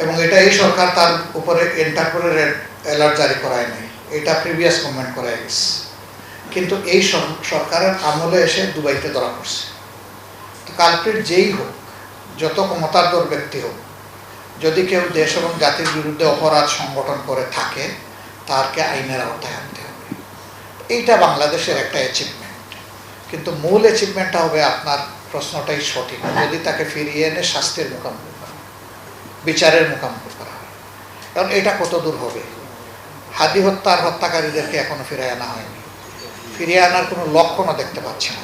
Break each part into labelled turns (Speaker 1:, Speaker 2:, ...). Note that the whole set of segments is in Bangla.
Speaker 1: এবং এটা এই সরকার তার উপরে এন্টার করে রেড অ্যালার্ট জারি করায় নাই, এটা প্রিভিয়াস গভর্নমেন্ট করায় গেছে। কিন্তু এই সরকারের আমলে এসে দুবাইতে ধরা পড়ছে। তো কালপ্রিট যেই হোক, যত ক্ষমতাধর ব্যক্তি হোক, যদি কেউ দেশ এবং জাতির বিরুদ্ধে অপরাধ সংগঠন করে থাকে তারকে আইনের আওতায় আনতে হবে। এইটা বাংলাদেশের একটা অ্যাচিভমেন্ট। কিন্তু মূল অ্যাচিভমেন্টটা হবে, আপনার প্রশ্নটাই সঠিক, যদি তাকে ফিরিয়ে এনে শাস্তির মুখোমুখি করা, বিচারের মুখোমুখি করা। কারণ এটা কত দূর হবে? হাদি হত্যার হত্যাকারীদেরকে এখনো ফিরিয়ে আনা হয়নি, ফিরিয়ে আনার কোনো লক্ষণও দেখতে পাচ্ছি না।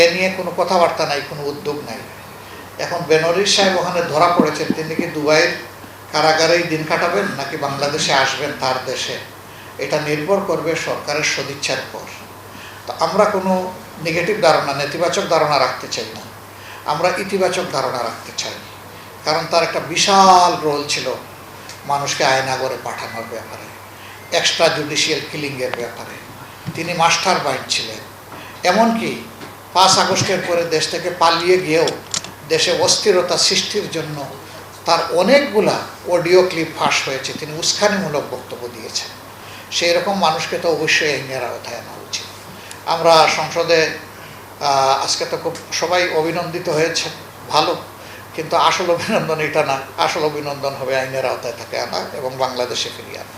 Speaker 1: এ নিয়ে কোনো কথাবার্তা নাই, কোনো উদ্যোগ নাই। এখন বেনরির সাহেব ওখানে ধরা পড়েছেন, তিনি কি দুবাইয়ের কারাগারেই দিন কাটাবেন নাকি বাংলাদেশে আসবেন তার দেশে, এটা নির্ভর করবে সরকারের সদিচ্ছার উপর। তো আমরা কোনো নেগেটিভ ধারণা, নেতিবাচক ধারণা রাখতে চাই না, আমরা ইতিবাচক ধারণা রাখতে চাই। কারণ তার একটা বিশাল রোল ছিল মানুষকে আয়নাগরে পাঠানোর ব্যাপারে, এক্সট্রা জুডিশিয়াল কিলিংয়ের ব্যাপারে। তিনি মাস্টার মাইন্ড ছিলেন। এমনকি 5 আগস্টের পরে দেশ থেকে পালিয়ে গিয়েও দেশে অস্থিরতা সৃষ্টির জন্য তার অনেকগুলা অডিও ক্লিপ ফাঁস হয়েছে, তিনি উস্কানিমূলক বক্তব্য দিয়েছেন। সেই রকম মানুষকে তো অবশ্যই আইনের আওতায় আনা উচিত। আমরা সংসদে আজকে তো খুব সবাই অভিনন্দিত হয়েছে, ভালো, কিন্তু আসল অভিনন্দন এটা না। আসল অভিনন্দন হবে আইনের আওতায় তাকে আনা এবং বাংলাদেশে ফিরিয়ে আনা।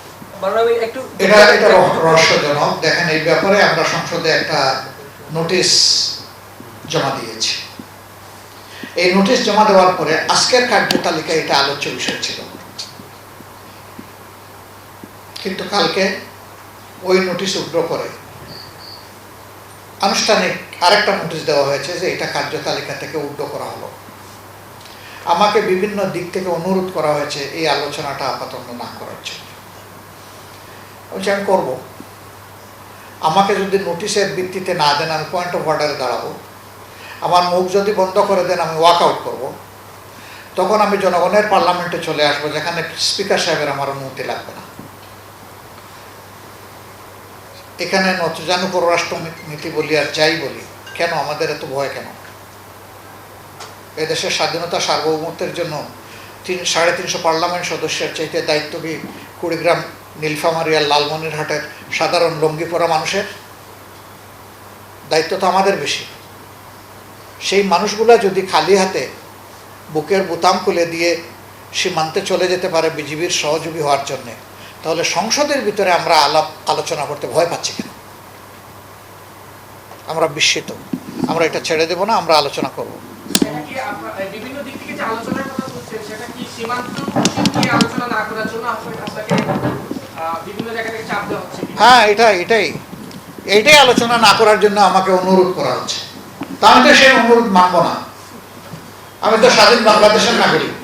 Speaker 1: এটা রহস্যজনক। দেখেন, এই ব্যাপারে আমরা সংসদে একটা নোটিশ জমা দিয়েছি। এই নোটিশ জমা দেওয়ার পরে আজকের কার্যতালিকায় এটা আলোচ্য বিষয় ছিল, কিন্তু কালকে ওই নোটিশ উগ্র করে আনুষ্ঠানিক আরেকটা নোটিশ দেওয়া হয়েছে যে এটা কার্যতালিকা থেকে উগ্র করা হলো। আমাকে বিভিন্ন দিক থেকে অনুরোধ করা হয়েছে এই আলোচনাটা আপাতত না করার জন্য। আমি করব, আমাকে যদি নোটিশের ভিত্তিতে না দেন আমি পয়েন্ট অফ অর্ডারে দাঁড়াবো, আমার মুখ যদি বন্ধ করে দেন আমি ওয়াক আউট করবো, তখন আমি জনগণের পার্লামেন্টে চলে আসবো, যেখানে স্পিকার সাহেবের আমার অনুমতি লাগবে না। এখানে নতজানু পররাষ্ট্র নীতি বলি আর যাই বলি, কেন আমাদের এত ভয় কেন? এদেশের স্বাধীনতা সার্বভৌমত্বের জন্য 350 পার্লামেন্ট সদস্যের চাইতে দায়িত্ববী কুড়িগ্রাম, নীলফামারী আর লালমনিরহাটের সাধারণ লঙ্গি পরা মানুষের দায়িত্ব তো আমাদের বেশি। সেই মানুষগুলা যদি খালি হাতে বুকের বোতাম খুলে দিয়ে সীমান্তে চলে যেতে পারে বিজিবির সহযোগী হওয়ার জন্যে, তাহলে সংসদের ভিতরে আমরা আলোচনা করতে ভয় পাচ্ছি কেন? আমরা বিস্মিত। আমরা এটা ছেড়ে দেব না, আমরা আলোচনা করব। হ্যাঁ, এইটাই আলোচনা না করার জন্য আমাকে অনুরোধ করা হচ্ছে। তাহলে সেই অনুরোধ মানব না। আমি তো স্বাধীন বাংলাদেশের নাগরিক।